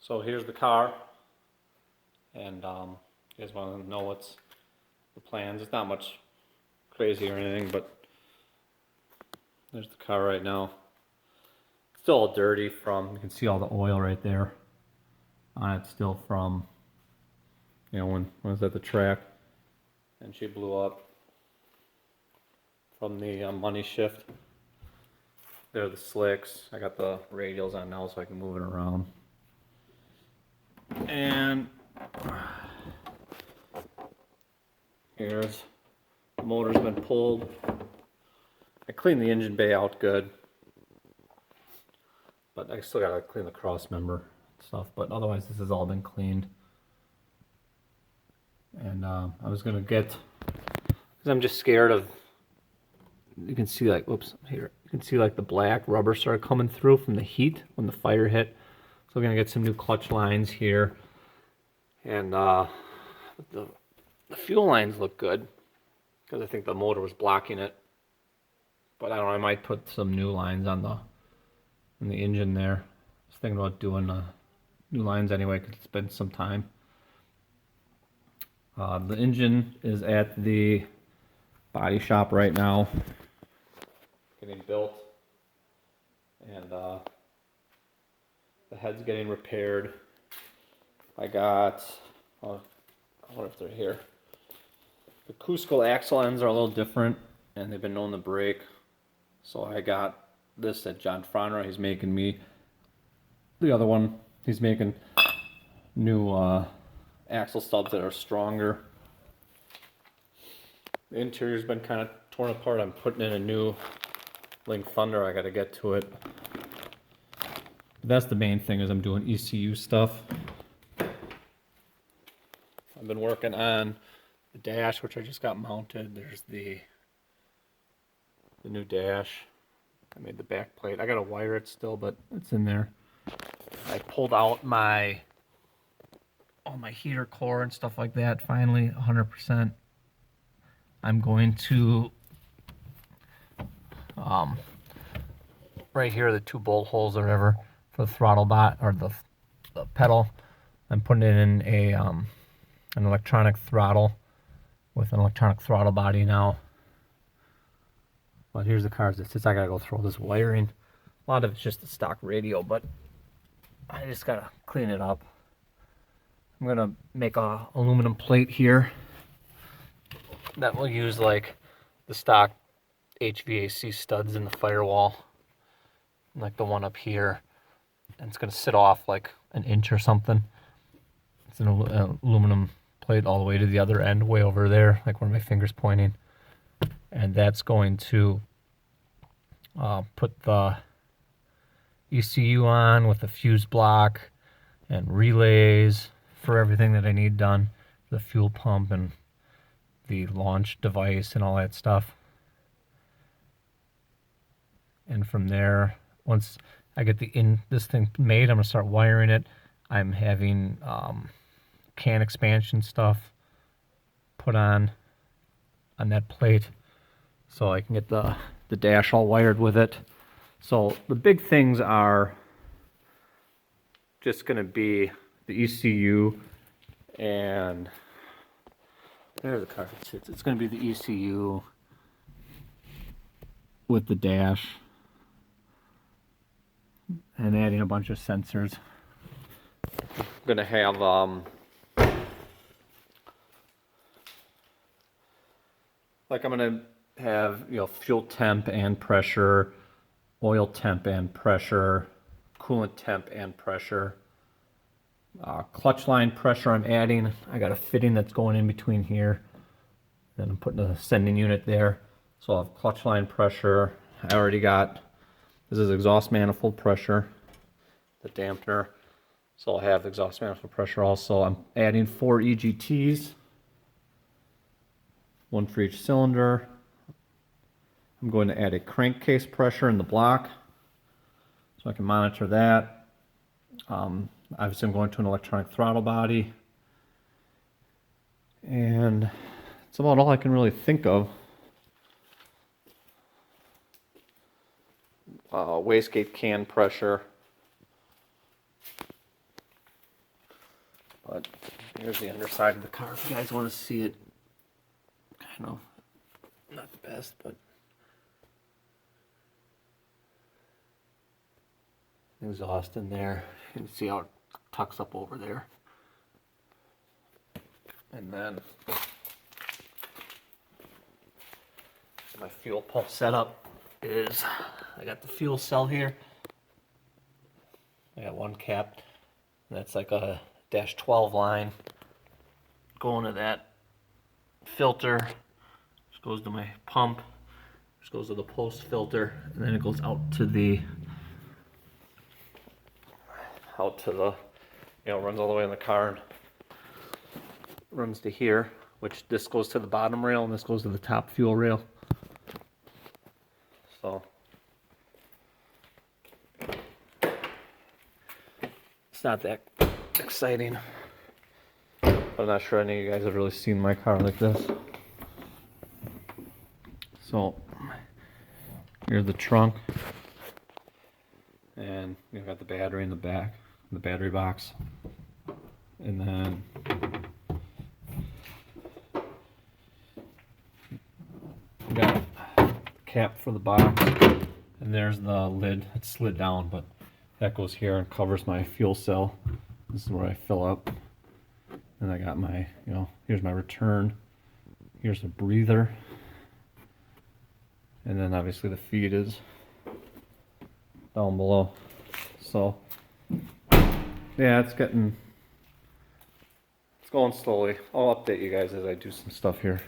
So here's the car, and you guys want to know what's the plans. It's not much crazy or anything, but there's the car right now. It's still all dirty from, you can see all the oil right there on it still from, you know, when I was at the track and she blew up from the money shift. There are the slicks. I got the radials on now so I can move it around. And here's the motor's been pulled. I cleaned the engine bay out good, but I still gotta clean the cross member stuff. But otherwise, this has all been cleaned. And I was gonna get, because I'm just scared of. You can see like, oops, here. You can see like the black rubber started coming through from the heat when the fire hit. So we're gonna get some new clutch lines here, and the fuel lines look good because I think the motor was blocking it. But I don't know, I might put some new lines on the engine there. I was thinking about doing new lines anyway because it's been some time. The engine is at the body shop right now, getting built, and the head's getting repaired. I got, I wonder if they're here. The Cusco axle ends are a little different, and they've been known to break. So I got this at John Fronra. He's making me the other one. He's making new axle stubs that are stronger. The interior's been kind of torn apart. I'm putting in a new Link Thunder. I got to get to it. But that's the main thing, is I'm doing ECU stuff. I've been working on the dash, which I just got mounted. There's the new dash. I made the back plate. I gotta wire it still, but it's in there. I pulled out all my heater core and stuff like that finally, 100%. I'm going to right here, the 2 bolt holes or whatever for the throttle bot or the pedal. I'm putting it in an electronic throttle with an electronic throttle body now. But here's the car as it sits. I gotta go through all this wiring. A lot of it's just the stock radio, but I just gotta clean it up. I'm gonna make a aluminum plate here that will use like the stock HVAC studs in the firewall, like the one up here, and it's gonna sit off like an inch or something. It's an aluminum plate all the way to the other end, way over there, like where my finger's pointing. And that's going to put the ECU on with the fuse block and relays for everything that I need done, the fuel pump and the launch device and all that stuff. And from there, once I get this thing made, I'm gonna start wiring it. I'm having can expansion stuff put on that plate, so I can get the dash all wired with it. So the big things are just going to be the ECU, and there's the car sits. It's going to be the ECU with the dash and adding a bunch of sensors. I'm going to have like I'm going to have, you know, fuel temp and pressure, oil temp and pressure, coolant temp and pressure, clutch line pressure I'm adding. I got a fitting that's going in between here. Then I'm putting a sending unit there. So I'll have clutch line pressure. I already got, this is exhaust manifold pressure, the dampener. So I'll have exhaust manifold pressure also. I'm adding 4 EGTs, 1 for each cylinder. I'm going to add a crankcase pressure in the block so I can monitor that. Obviously I'm going to an electronic throttle body. And that's about all I can really think of. Wastegate can pressure. But here's the underside of the car. If you guys want to see it, kind of not the best, but exhaust in there. You can see how it tucks up over there. And then my fuel pump setup is, I got the fuel cell here. I got one cap. That's like a -12 line going to that filter. This goes to my pump. This goes to the post filter, and then it goes out to the runs all the way in the car and runs to here, which this goes to the bottom rail and this goes to the top fuel rail. So it's not that exciting, but I'm not sure any of you guys have really seen my car like this. So here's the trunk, and you've got the battery in the back, the battery box, and then you got the cap for the box, and there's the lid. It's slid down, but that goes here and covers my fuel cell. This is where I fill up. And I got my, here's my return. Here's a breather. And then obviously the feed is down below. So, yeah, it's going slowly. I'll update you guys as I do some stuff here.